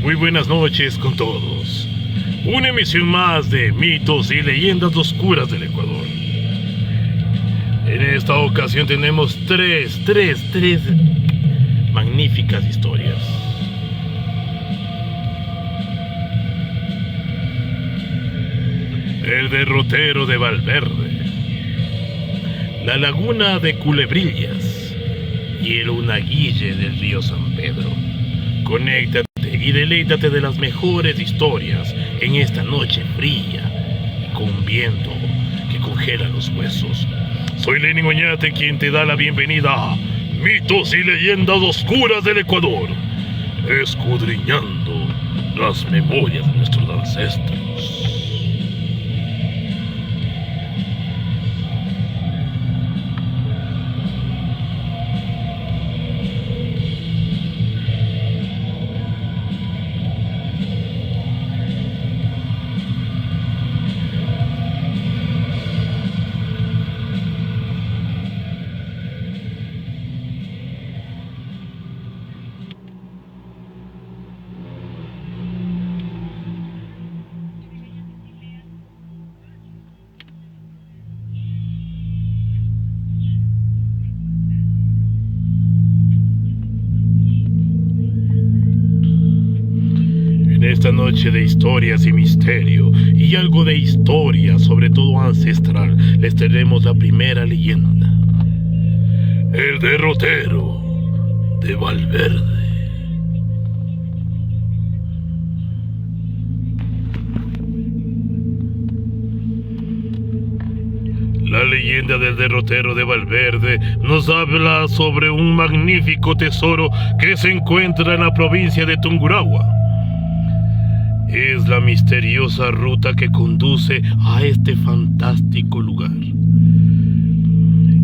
Muy buenas noches con todos. Una emisión más de mitos y leyendas oscuras del Ecuador. En esta ocasión tenemos tres magníficas historias. El derrotero de Valverde, la laguna de Culebrillas y el Unaguille del río San Pedro. Conéctate y deleítate de las mejores historias en esta noche fría y con viento que congela los huesos. Soy Lenin Oñate, quien te da la bienvenida a Mitos y Leyendas Oscuras del Ecuador, escudriñando las memorias de nuestros ancestros. Esta noche de historias y misterio y algo de historia, sobre todo ancestral, les traeremos la primera leyenda: el derrotero de Valverde. La leyenda del derrotero de Valverde nos habla sobre un magnífico tesoro que se encuentra en la provincia de Tungurahua. Es la misteriosa ruta que conduce a este fantástico lugar,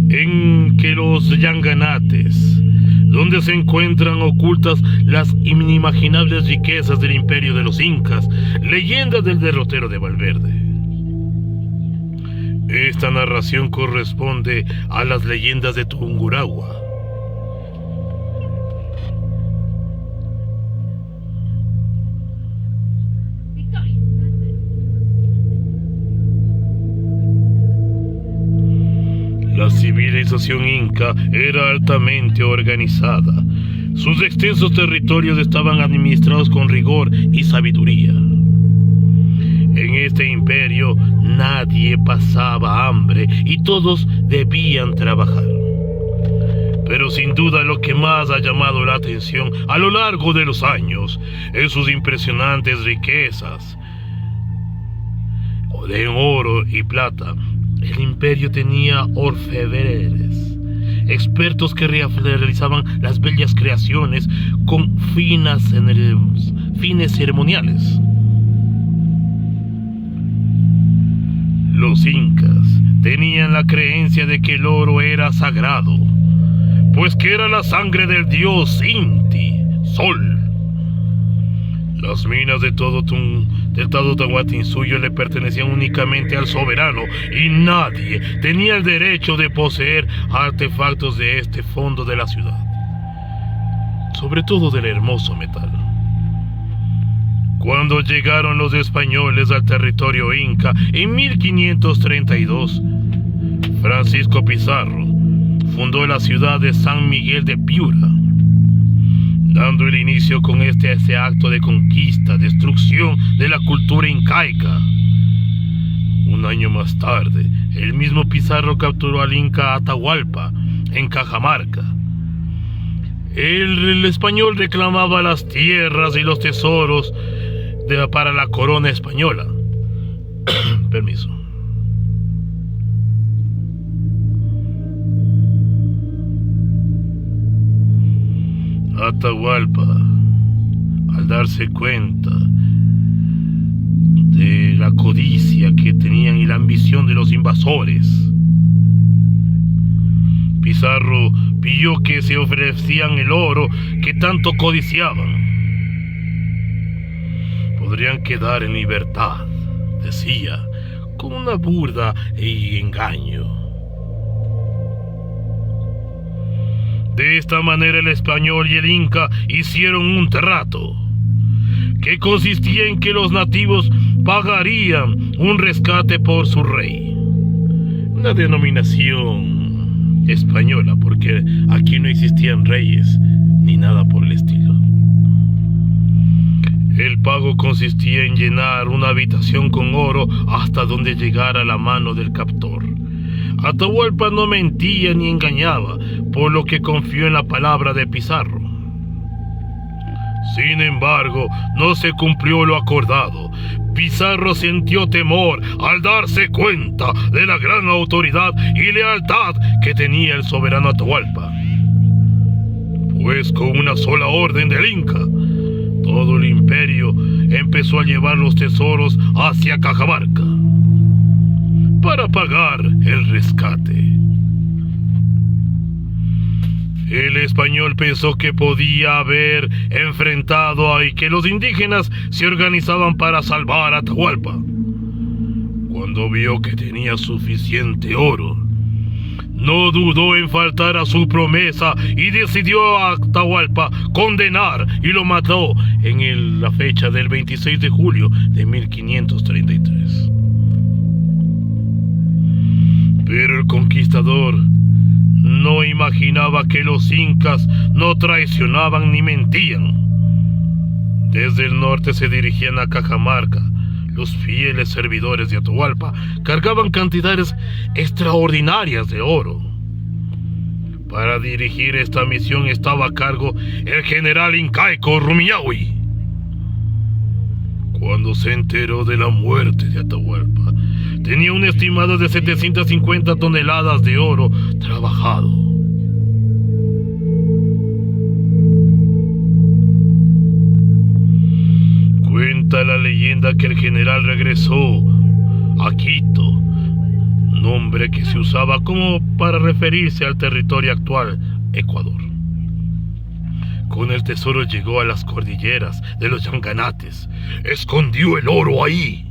en que los Yanganates, donde se encuentran ocultas las inimaginables riquezas del imperio de los incas. Leyenda del derrotero de Valverde. Esta narración corresponde a las leyendas de Tungurahua. La civilización inca era altamente organizada. Sus extensos territorios estaban administrados con rigor y sabiduría. En este imperio nadie pasaba hambre y todos debían trabajar. Pero sin duda lo que más ha llamado la atención a lo largo de los años es sus impresionantes riquezas de oro y plata. El imperio tenía orfebreres, expertos que realizaban las bellas creaciones con fines ceremoniales. Los incas tenían la creencia de que el oro era sagrado, pues que era la sangre del dios Inti, Sol. Las minas de todo Tahuantinsuyo le pertenecían únicamente al soberano y nadie tenía el derecho de poseer artefactos de este fondo de la ciudad, sobre todo del hermoso metal. Cuando llegaron los españoles al territorio inca en 1532, Francisco Pizarro fundó la ciudad de San Miguel de Piura, dando el inicio con ese acto de conquista, destrucción de la cultura incaica. Un año más tarde, el mismo Pizarro capturó al inca Atahualpa en Cajamarca. El español reclamaba las tierras y los tesoros para la corona española. Permiso. Atahualpa, al darse cuenta de la codicia que tenían y la ambición de los invasores, Pizarro pidió que se ofrecían el oro que tanto codiciaban. Podrían quedar en libertad, decía, con una burda y engaño. De esta manera el español y el inca hicieron un trato. que consistía en que los nativos pagarían un rescate por su rey. Una denominación española, porque aquí no existían reyes ni nada por el estilo. El pago consistía en llenar una habitación con oro hasta donde llegara la mano del captor. Atahualpa no mentía ni engañaba, por lo que confió en la palabra de Pizarro. Sin embargo, no se cumplió lo acordado. Pizarro sintió temor al darse cuenta de la gran autoridad y lealtad que tenía el soberano Atahualpa. Pues con una sola orden del Inca, todo el imperio empezó a llevar los tesoros hacia Cajamarca para pagar el rescate. El español pensó que podía haber enfrentado y que los indígenas se organizaban para salvar a Atahualpa. Cuando vio que tenía suficiente oro, no dudó en faltar a su promesa y decidió a Atahualpa condenar y lo mató en la fecha del 26 de julio de 1533. Pero el conquistador no imaginaba que los incas no traicionaban ni mentían. Desde el norte se dirigían a Cajamarca. Los fieles servidores de Atahualpa cargaban cantidades extraordinarias de oro. Para dirigir esta misión estaba a cargo el general incaico Rumiñahui. Cuando se enteró de la muerte de Atahualpa, tenía un estimado de 750 toneladas de oro trabajado. Cuenta la leyenda que el general regresó a Quito, nombre que se usaba como para referirse al territorio actual, Ecuador. Con el tesoro llegó a las cordilleras de los Yanganates, escondió el oro ahí.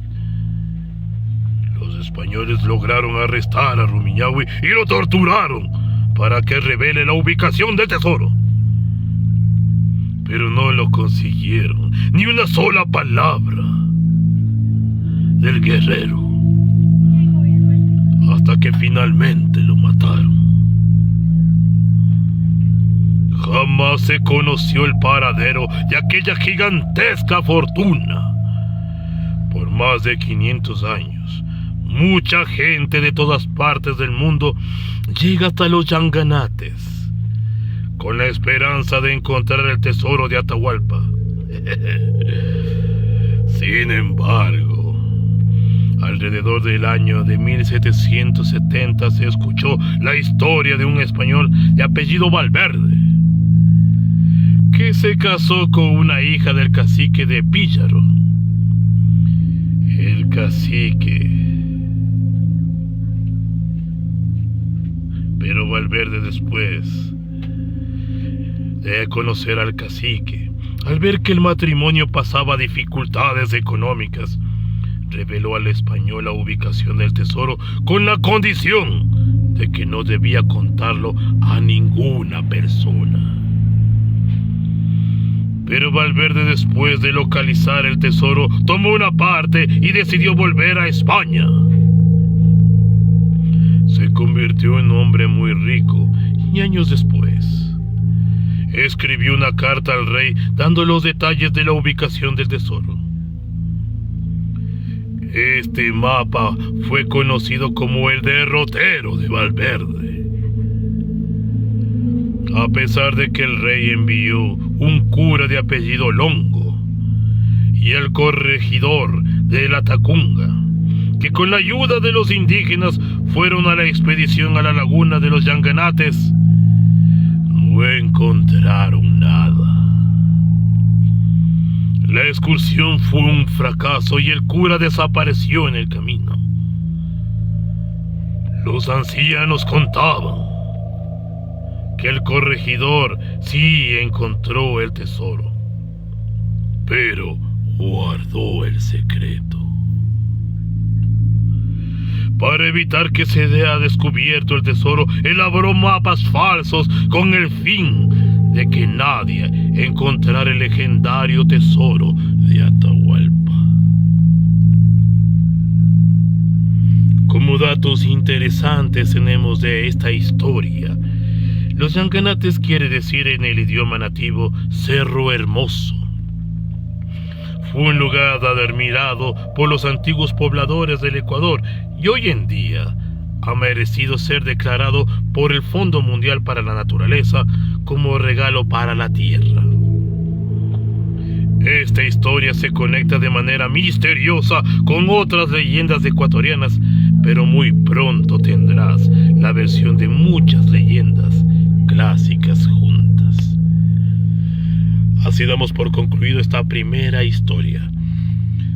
Los españoles lograron arrestar a Rumiñahui y lo torturaron para que revele la ubicación del tesoro. Pero no lo consiguieron, ni una sola palabra del guerrero, hasta que finalmente lo mataron. Jamás se conoció el paradero de aquella gigantesca fortuna. Por más de 500 años, mucha gente de todas partes del mundo llega hasta los Yanganates con la esperanza de encontrar el tesoro de Atahualpa. Sin embargo, alrededor del año de 1770 se escuchó la historia de un español de apellido Valverde, que se casó con una hija del cacique de Píllaro. El cacique. Pero Valverde, después de conocer al cacique, al ver que el matrimonio pasaba dificultades económicas, reveló al español la ubicación del tesoro con la condición de que no debía contarlo a ninguna persona. Pero Valverde, después de localizar el tesoro, tomó una parte y decidió volver a España. Se convirtió en un hombre muy rico y años después escribió una carta al rey dando los detalles de la ubicación del tesoro. Este mapa fue conocido como el derrotero de Valverde. A pesar de que el rey envió un cura de apellido Longo y el corregidor de la Tacunga, que con la ayuda de los indígenas fueron a la expedición a la laguna de los Yanganates, no encontraron nada. La excursión fue un fracaso y el cura desapareció en el camino. Los ancianos contaban que el corregidor sí encontró el tesoro, pero guardó el secreto. Para evitar que se haya descubierto el tesoro, elaboró mapas falsos con el fin de que nadie encontrara el legendario tesoro de de Atahualpa. Como datos interesantes tenemos de esta historia, los Llanganates quiere decir en el idioma nativo Cerro Hermoso. Fue un lugar admirado por los antiguos pobladores del Ecuador y hoy en día ha merecido ser declarado por el Fondo Mundial para la Naturaleza como regalo para la tierra. Esta historia se conecta de manera misteriosa con otras leyendas ecuatorianas, pero muy pronto tendrás la versión de muchas leyendas clásicas juntas. Así damos por concluido esta primera historia.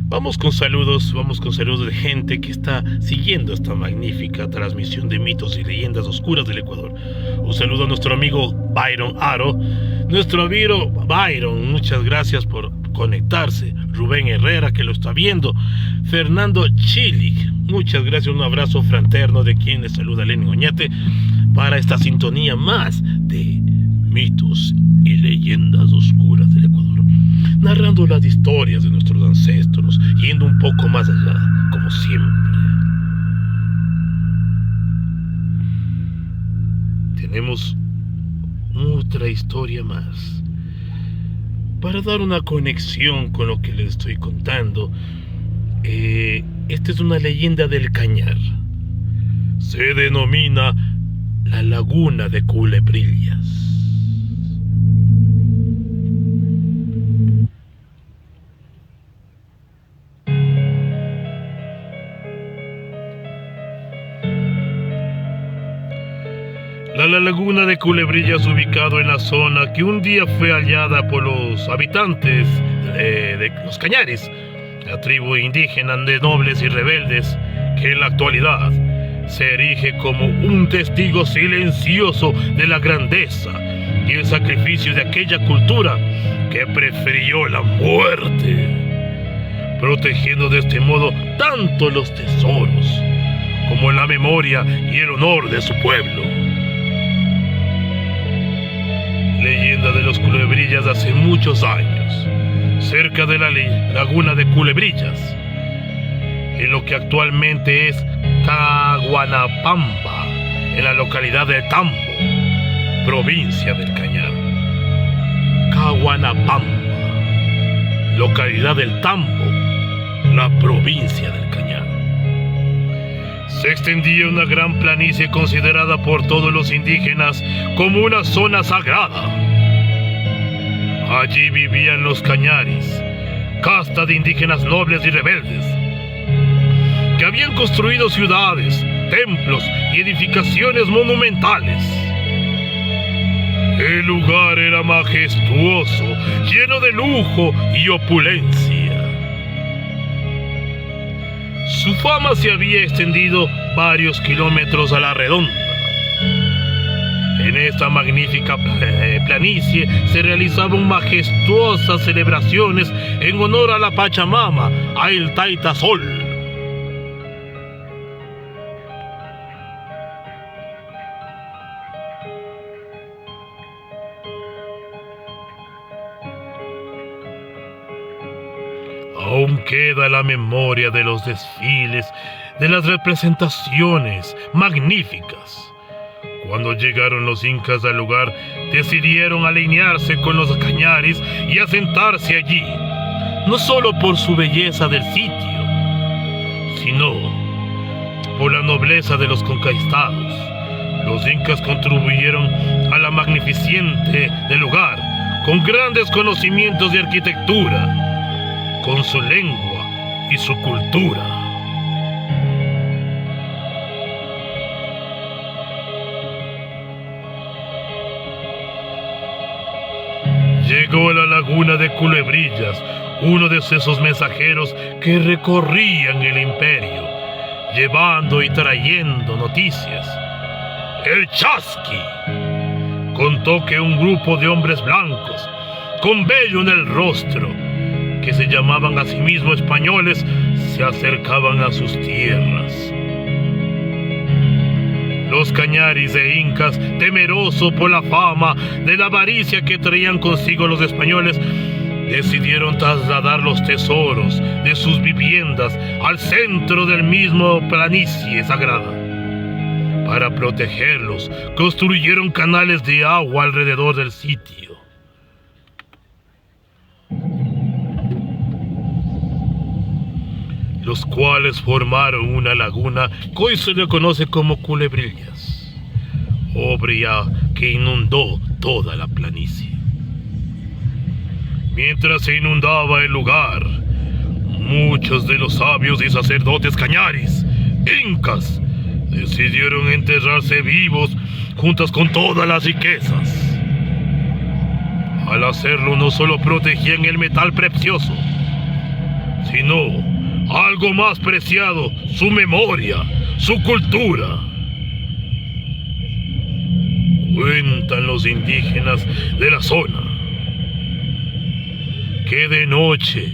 Vamos con saludos de gente que está siguiendo esta magnífica transmisión de mitos y leyendas oscuras del Ecuador. Un saludo a nuestro amigo Byron Aro. Nuestro amigo Byron, muchas gracias por conectarse. Rubén Herrera, que lo está viendo. Fernando Chilik, muchas gracias. Un abrazo fraterno de quien les saluda Lenin Oñate para esta sintonía más de mitos y leyendas oscuras del Ecuador, narrando las historias de nuestros ancestros, yendo un poco más allá, como siempre. Tenemos otra historia más para dar una conexión con lo que les estoy contando. Esta es una leyenda del Cañar. Se denomina la Laguna de Culebrillas. La laguna de Culebrillas, ubicado en la zona que un día fue hallada por los habitantes de los Cañares, la tribu indígena de nobles y rebeldes, que en la actualidad se erige como un testigo silencioso de la grandeza y el sacrificio de aquella cultura que prefirió la muerte, protegiendo de este modo tanto los tesoros como la memoria y el honor de su pueblo. Leyenda de los Culebrillas de hace muchos años, cerca de la laguna de Culebrillas, en lo que actualmente es Caguanapamba, en la localidad de Tambo, provincia del Cañar. Caguanapamba, localidad del Tambo, la provincia del Cañar. Se extendía una gran planicie considerada por todos los indígenas como una zona sagrada. Allí vivían los Cañaris, casta de indígenas nobles y rebeldes, que habían construido ciudades, templos y edificaciones monumentales. El lugar era majestuoso, lleno de lujo y opulencia. Su fama se había extendido varios kilómetros a la redonda. En esta magnífica planicie se realizaban majestuosas celebraciones en honor a la Pachamama, a el Taita Sol. Aún queda la memoria de los desfiles, de las representaciones magníficas. Cuando llegaron los incas al lugar, decidieron alinearse con los Cañaris y asentarse allí, no solo por su belleza del sitio, sino por la nobleza de los conquistados. Los incas contribuyeron a la magnificente del lugar, con grandes conocimientos de arquitectura, con su lengua y su cultura. Llegó a la laguna de Culebrillas uno de esos mensajeros que recorrían el imperio, llevando y trayendo noticias. El Chasqui contó que un grupo de hombres blancos, con vello en el rostro, que se llamaban a sí mismos españoles, se acercaban a sus tierras. Los Cañaris e incas, temerosos por la fama de la avaricia que traían consigo los españoles, decidieron trasladar los tesoros de sus viviendas al centro del mismo planicie sagrada. Para protegerlos, construyeron canales de agua alrededor del sitio. Los cuales formaron una laguna que hoy se le conoce como Culebrillas, obra que inundó toda la planicie. Mientras se inundaba el lugar, muchos de los sabios y sacerdotes cañaris, incas, decidieron enterrarse vivos juntos con todas las riquezas. Al hacerlo no solo protegían el metal precioso, sino algo más preciado, su memoria, su cultura. Cuentan los indígenas de la zona que de noche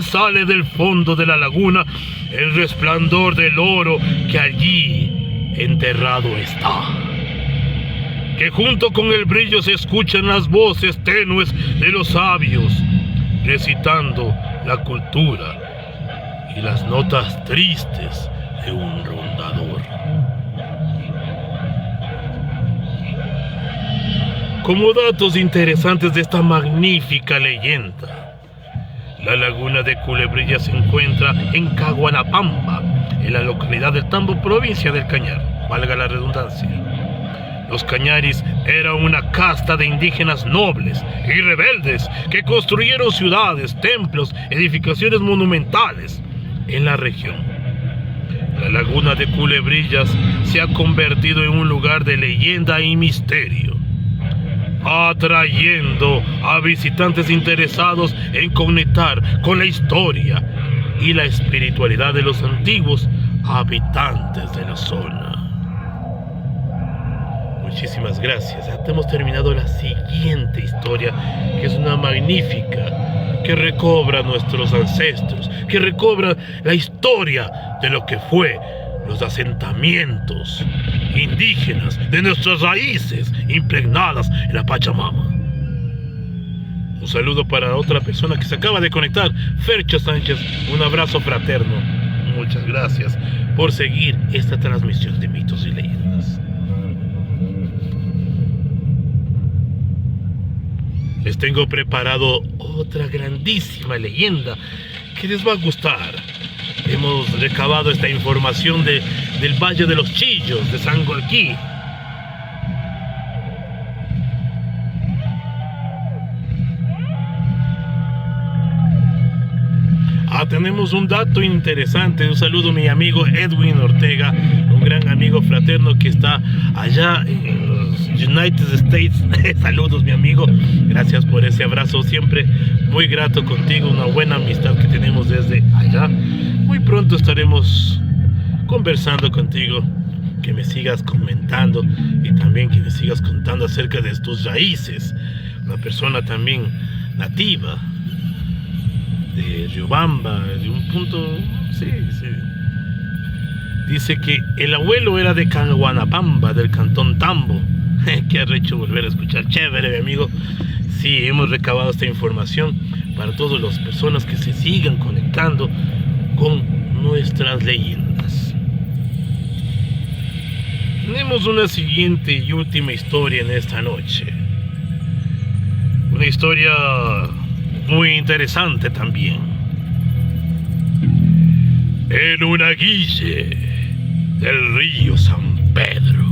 sale del fondo de la laguna el resplandor del oro que allí enterrado está. Que junto con el brillo se escuchan las voces tenues de los sabios, recitando la cultura y las notas tristes de un rondador. Como datos interesantes de esta magnífica leyenda, la laguna de Culebrillas se encuentra en Caguanapamba, en la localidad del Tambo, provincia del Cañar, valga la redundancia. Los cañaris eran una casta de indígenas nobles y rebeldes que construyeron ciudades, templos, edificaciones monumentales en la región. La laguna de Culebrillas se ha convertido en un lugar de leyenda y misterio, atrayendo a visitantes interesados en conectar con la historia y la espiritualidad de los antiguos habitantes de la zona. Muchísimas gracias. Ya hemos terminado la siguiente historia, que es una magnífica, que recobra a nuestros ancestros, que recobra la historia de lo que fue los asentamientos indígenas de nuestras raíces impregnadas en la Pachamama. Un saludo para otra persona que se acaba de conectar, Fercho Sánchez. Un abrazo fraterno. Muchas gracias por seguir esta transmisión de mitos y leyendas. Les tengo preparado otra grandísima leyenda que les va a gustar. Hemos recabado esta información del Valle de los Chillos, de Sangolquí. Tenemos un dato interesante. Un saludo a mi amigo Edwin Ortega, un gran amigo fraterno que está allá en los United States. Saludos, mi amigo. Gracias por ese abrazo. Siempre muy grato contigo. Una buena amistad que tenemos desde allá. Muy pronto estaremos conversando contigo. Que me sigas comentando y también que me sigas contando acerca de tus raíces. Una persona también nativa de Riobamba, de un punto, sí. Dice que el abuelo era de Caguanapamba, del cantón Tambo. Qué arrecho volver a escuchar. Chévere, mi amigo. Sí, hemos recabado esta información para todas las personas que se sigan conectando con nuestras leyendas. Tenemos una siguiente y última historia en esta noche. Una historia muy interesante también. En una guille del río San Pedro.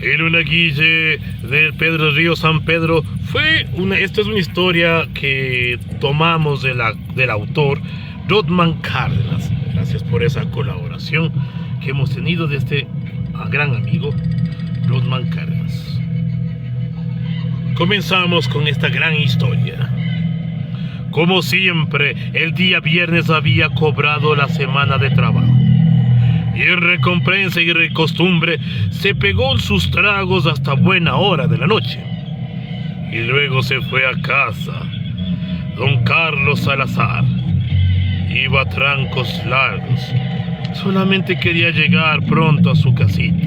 En una guille del río San Pedro esta es una historia que tomamos del autor Rodman Cárdenas. Gracias por esa colaboración que hemos tenido de este gran amigo Rodman Cárdenas. Comenzamos con esta gran historia. Como siempre, el día viernes había cobrado la semana de trabajo. Y en recompensa y recostumbre se pegó sus tragos hasta buena hora de la noche. y luego se fue a casa. Don Carlos Salazar iba a trancos largos. Solamente quería llegar pronto a su casita.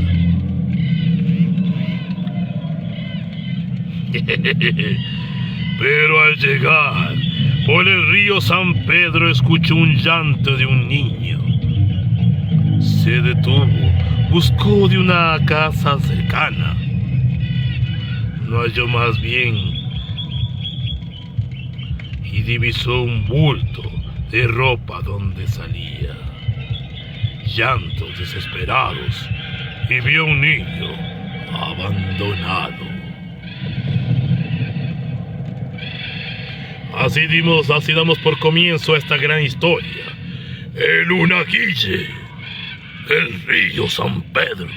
Pero al llegar por el río San Pedro escuchó un llanto de un niño. Se detuvo, buscó de una casa cercana. No halló más bien y divisó un bulto de ropa donde salía llantos desesperados y vio un niño abandonado. Así damos por comienzo a esta gran historia. El Unaguille, el río San Pedro.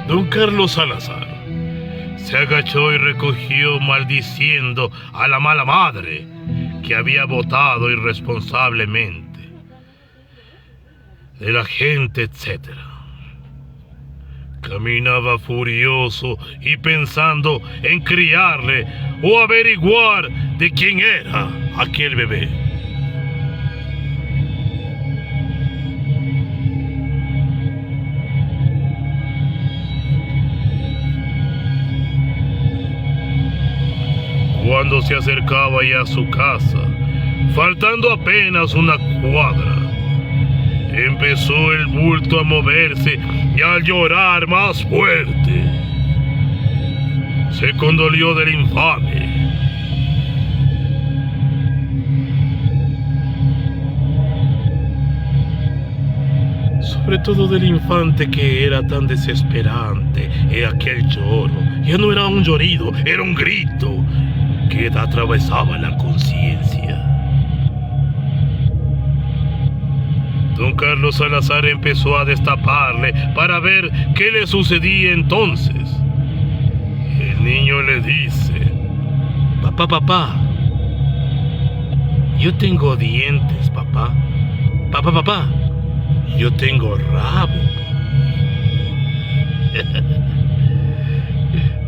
Don Carlos Salazar se agachó y recogió maldiciendo a la mala madre que había votado irresponsablemente de la gente, etc. Caminaba furioso y pensando en criarle o averiguar de quién era aquel bebé. Cuando se acercaba ya a su casa, faltando apenas una cuadra, empezó el bulto a moverse y a llorar más fuerte. Se condolió del infame. Sobre todo del infante que era tan desesperante en aquel lloro. Ya no era un llorido, era un grito que atravesaba la conciencia. Don Carlos Salazar empezó a destaparle para ver qué le sucedía entonces. El niño le dice: papá, yo tengo dientes, papá. Papá, yo tengo rabo.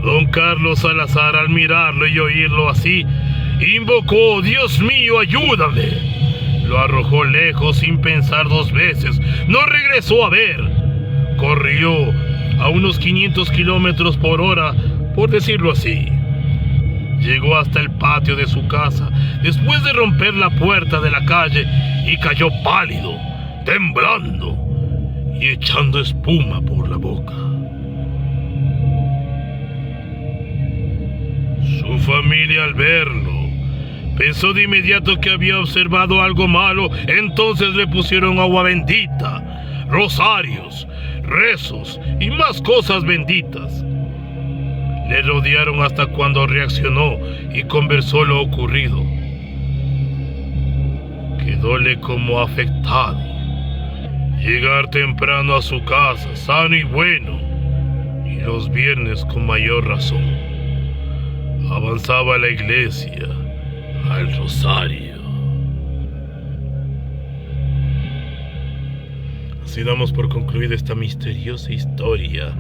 Don Carlos Salazar, al mirarlo y oírlo así, invocó: Dios mío, ayúdame. Lo arrojó lejos sin pensar dos veces. No regresó a ver. Corrió a unos 500 kilómetros por hora, por decirlo así. Llegó hasta el patio de su casa, después de romper la puerta de la calle, y cayó pálido, temblando y echando espuma por la boca. Su familia, al verlo, pensó de inmediato que había observado algo malo. Entonces le pusieron agua bendita, rosarios, rezos y más cosas benditas. Le rodearon hasta cuando reaccionó y conversó lo ocurrido. Quedóle como afectado. Llegar temprano a su casa, sano y bueno, y los viernes con mayor razón. Avanzaba a la iglesia, al rosario. Así damos por concluida esta misteriosa historia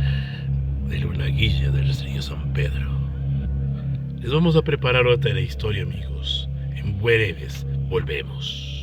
del Unaguille del río San Pedro. Les vamos a preparar otra la historia, amigos. En breves volvemos.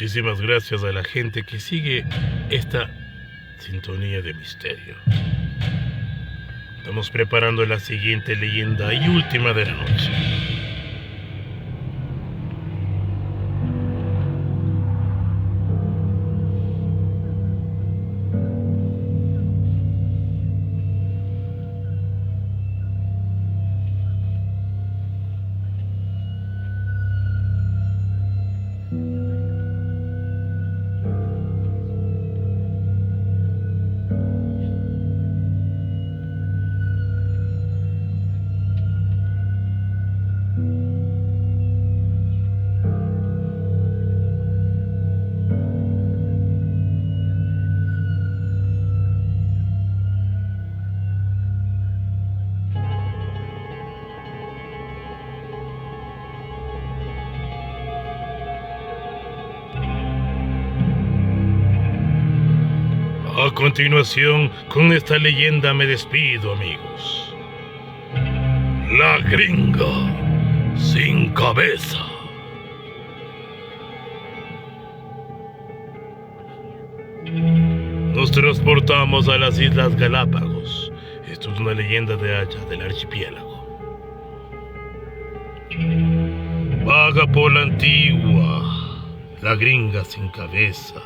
Muchísimas gracias a la gente que sigue esta sintonía de misterio. Estamos preparando la siguiente leyenda y última de la noche. A continuación, con esta leyenda me despido, amigos. La gringa sin cabeza. Nos transportamos a las Islas Galápagos. Esto es una leyenda de allá del archipiélago. Vaga por la antigua, la gringa sin cabeza.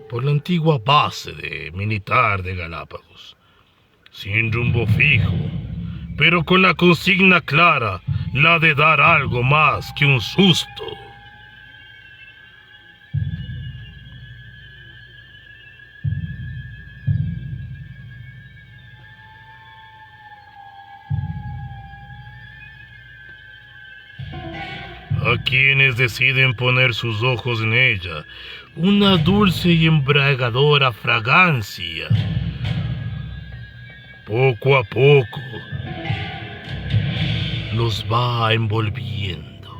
Por la antigua base militar de Galápagos, sin rumbo fijo, pero con la consigna clara, la de dar algo más que un susto. A quienes deciden poner sus ojos en ella, una dulce y embriagadora fragancia, poco a poco, los va envolviendo.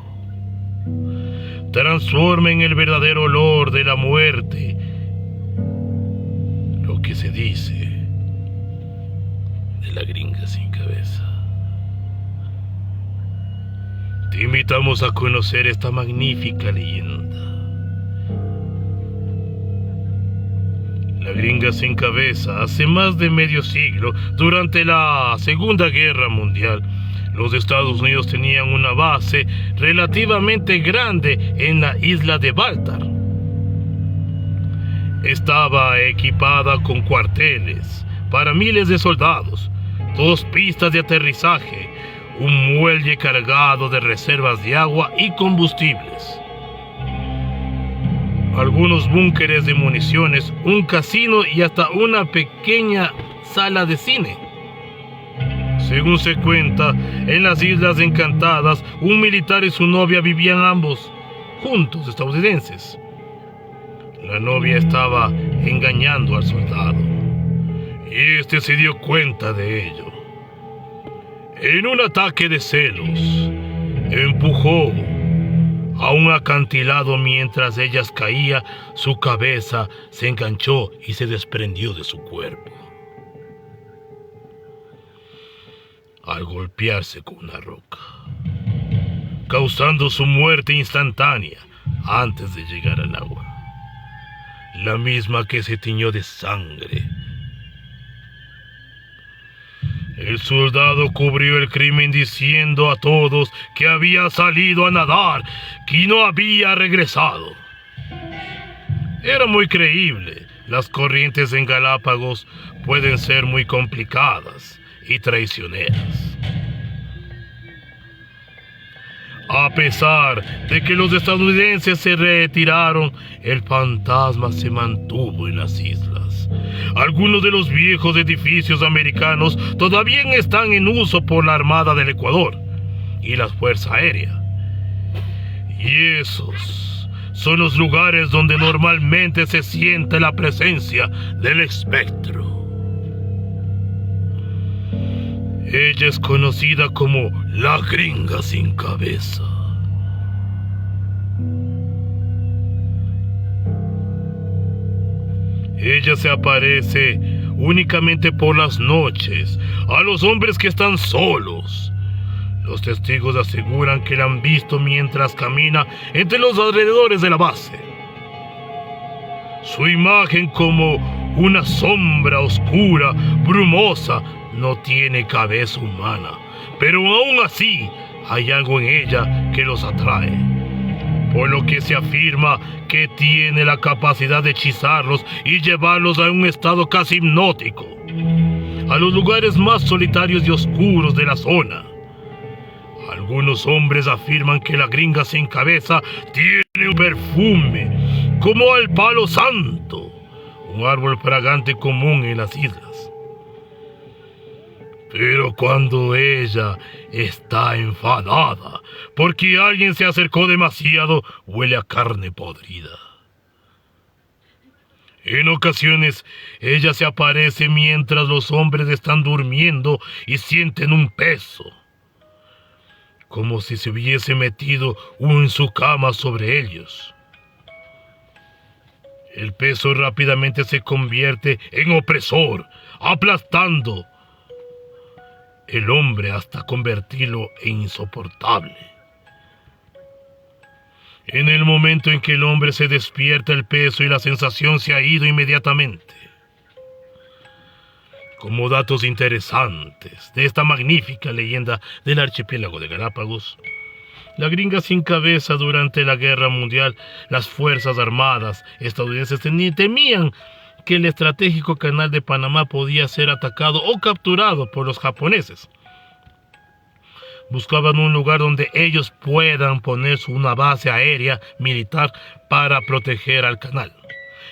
Transforma en el verdadero olor de la muerte lo que se dice de la gringa sin cabeza. Te invitamos a conocer esta magnífica leyenda. La gringa sin cabeza. Hace más de medio siglo, durante la Segunda Guerra Mundial, los Estados Unidos tenían una base relativamente grande en la isla de Baltar. Estaba equipada con cuarteles para miles de soldados, 2 pistas de aterrizaje, un muelle cargado de reservas de agua y combustibles, algunos búnkeres de municiones, un casino y hasta una pequeña sala de cine. Según se cuenta, en las Islas Encantadas, un militar y su novia vivían ambos juntos, estadounidenses. La novia estaba engañando al soldado, y este se dio cuenta de ello. En un ataque de celos, empujó a un acantilado mientras ella caía, su cabeza se enganchó y se desprendió de su cuerpo, al golpearse con una roca, causando su muerte instantánea antes de llegar al agua, la misma que se tiñó de sangre. El soldado cubrió el crimen diciendo a todos que había salido a nadar, que no había regresado. Era muy creíble. Las corrientes en Galápagos pueden ser muy complicadas y traicioneras. A pesar de que los estadounidenses se retiraron, el fantasma se mantuvo en las islas. Algunos de los viejos edificios americanos todavía están en uso por la Armada del Ecuador y la Fuerza Aérea. Y esos son los lugares donde normalmente se siente la presencia del espectro. Ella es conocida como la gringa sin cabeza. Ella se aparece únicamente por las noches a los hombres que están solos, Los testigos aseguran que la han visto mientras camina entre los alrededores de la base. Su imagen, como una sombra oscura, brumosa, no tiene cabeza humana, pero aún así hay algo en ella que los atrae, por lo que se afirma que tiene la capacidad de hechizarlos y llevarlos a un estado casi hipnótico, a los lugares más solitarios y oscuros de la zona. Algunos hombres afirman que la gringa sin cabeza tiene un perfume como el palo santo, un árbol fragante común en las islas. Pero cuando ella está enfadada porque alguien se acercó demasiado, huele a carne podrida. En ocasiones, ella se aparece mientras los hombres están durmiendo y sienten un peso, como si se hubiese metido en su cama sobre ellos. El peso rápidamente se convierte en opresor, aplastando el hombre hasta convertirlo en insoportable. En el momento en que el hombre se despierta, el peso y la sensación se ha ido inmediatamente. Como datos interesantes de esta magnífica leyenda del archipiélago de Galápagos, la gringa sin cabeza, durante la Guerra Mundial, las Fuerzas Armadas estadounidenses temían que el estratégico Canal de Panamá podía ser atacado o capturado por los japoneses. Buscaban un lugar donde ellos puedan poner una base aérea militar para proteger al canal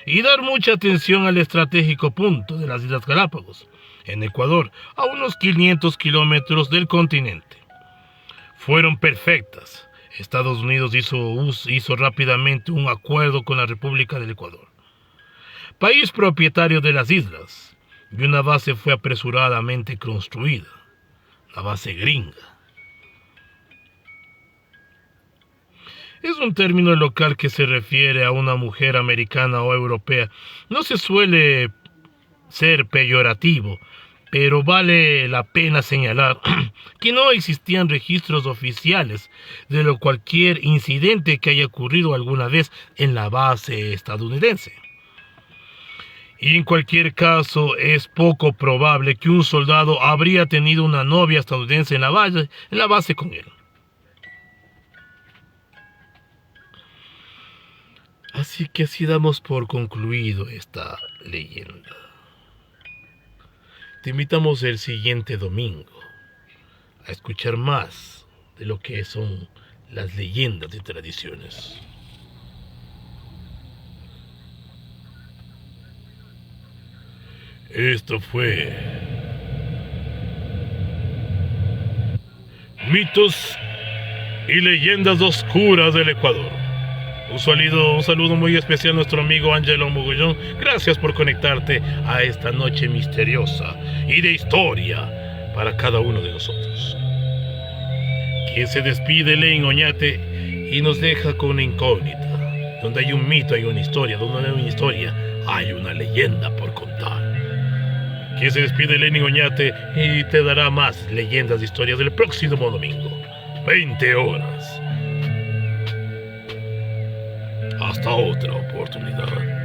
y dar mucha atención al estratégico punto de las Islas Galápagos, en Ecuador, a unos 500 kilómetros del continente. Fueron perfectas. Estados Unidos hizo rápidamente un acuerdo con la República del Ecuador, país propietario de las islas, y una base fue apresuradamente construida, la base gringa. Es un término local que se refiere a una mujer americana o europea. No se suele ser peyorativo, pero vale la pena señalar que no existían registros oficiales de cualquier incidente que haya ocurrido alguna vez en la base estadounidense. Y en cualquier caso, es poco probable que un soldado habría tenido una novia estadounidense en la base con él. Así que así damos por concluido esta leyenda. Te invitamos el siguiente domingo a escuchar más de lo que son las leyendas y tradiciones. Esto fue Mitos y Leyendas Oscuras del Ecuador. Un saludo muy especial a nuestro amigo Ángelo Mogollón. Gracias por conectarte a esta noche misteriosa y de historia para cada uno de nosotros. Quien se despide, Len Oñate, y nos deja con una incógnita. Donde hay un mito hay una historia, donde hay una historia hay una leyenda por contar. Quien se despide, Len Oñate, y te dará más leyendas e historias del próximo domingo, 20 horas. Hasta otra oportunidad.